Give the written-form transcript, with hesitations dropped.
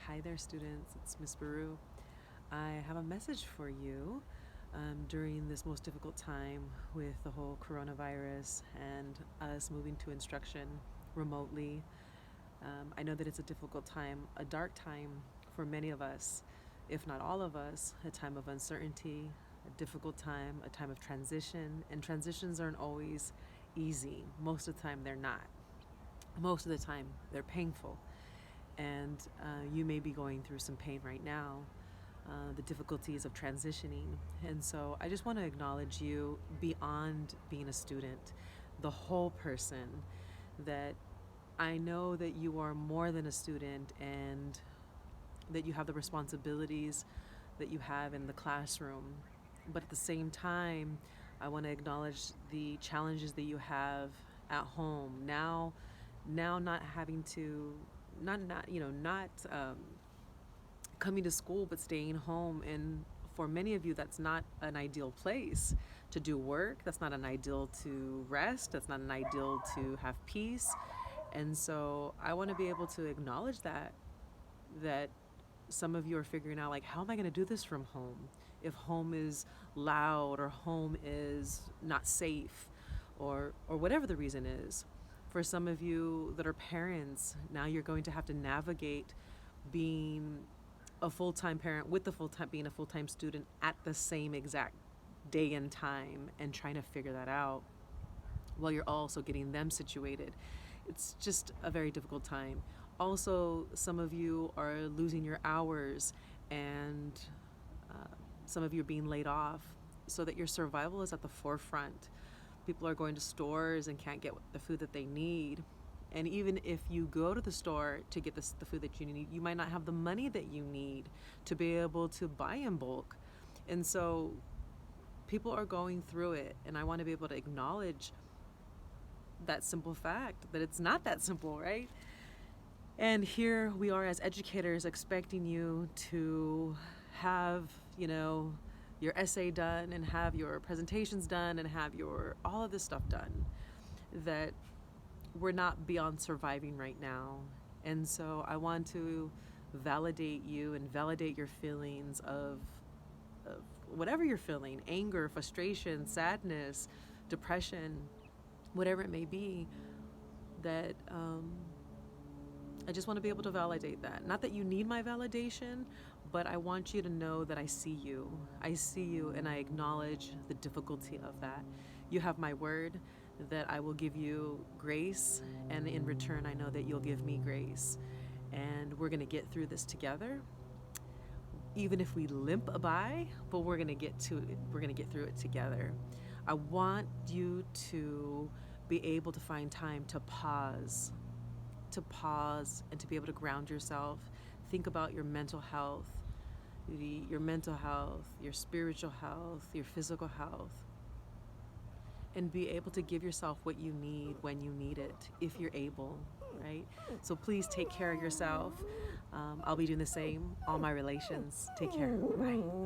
Hi there, students. It's Miss Baru. I have a message for you during this most difficult time with the whole coronavirus and us moving to instruction remotely. I know that it's a difficult time, a dark time for many of us, if not all of us, a time of uncertainty, a difficult time, a time of transition. And transitions aren't always easy. Most of the time, they're not. Most of the time, they're painful. And you may be going through some pain right now, the difficulties of transitioning. And so I just want to acknowledge you beyond being a student, the whole person, that I know that you are more than a student and that you have the responsibilities that you have in the classroom. But at the same time, I want to acknowledge the challenges that you have at home now not having to not coming to school but staying home. And for many of you, that's not an ideal place to do work. That's not an ideal to rest. That's not an ideal to have peace. And so I want to be able to acknowledge that some of you are figuring out, like, how am I going to do this from home if home is loud or home is not safe, or whatever the reason is. For some of you that are parents, now you're going to have to navigate being a full-time parent with being a full-time student at the same exact day and time, and trying to figure that out while you're also getting them situated. It's just a very difficult time. Also, some of you are losing your hours, and some of you are being laid off, so that your survival is at the forefront. People are going to stores and can't get the food that they need. And even if you go to the store to get the food that you need, you might not have the money that you need to be able to buy in bulk. And so people are going through it, and I want to be able to acknowledge that simple fact that it's not that simple, right? And here we are as educators expecting you to have, your essay done and have your presentations done and have your all of this stuff done, that we're not beyond surviving right now. And so I want to validate you and validate your feelings of whatever you're feeling: anger, frustration, sadness, depression, whatever it may be. That I just want to be able to validate that. Not that you need my validation, but I want you to know that I see you. I see you, and I acknowledge the difficulty of that. You have my word that I will give you grace, and in return, I know that you'll give me grace. And we're going to get through this together. Even if we limp by, but we're going to get to it. We're going to get through it together. I want you to be able to find time to pause and to be able to ground yourself. Think about your mental health, your spiritual health, your physical health, and be able to give yourself what you need when you need it, if you're able, right? So please take care of yourself. I'll be doing the same. All my relations. Take care. Bye.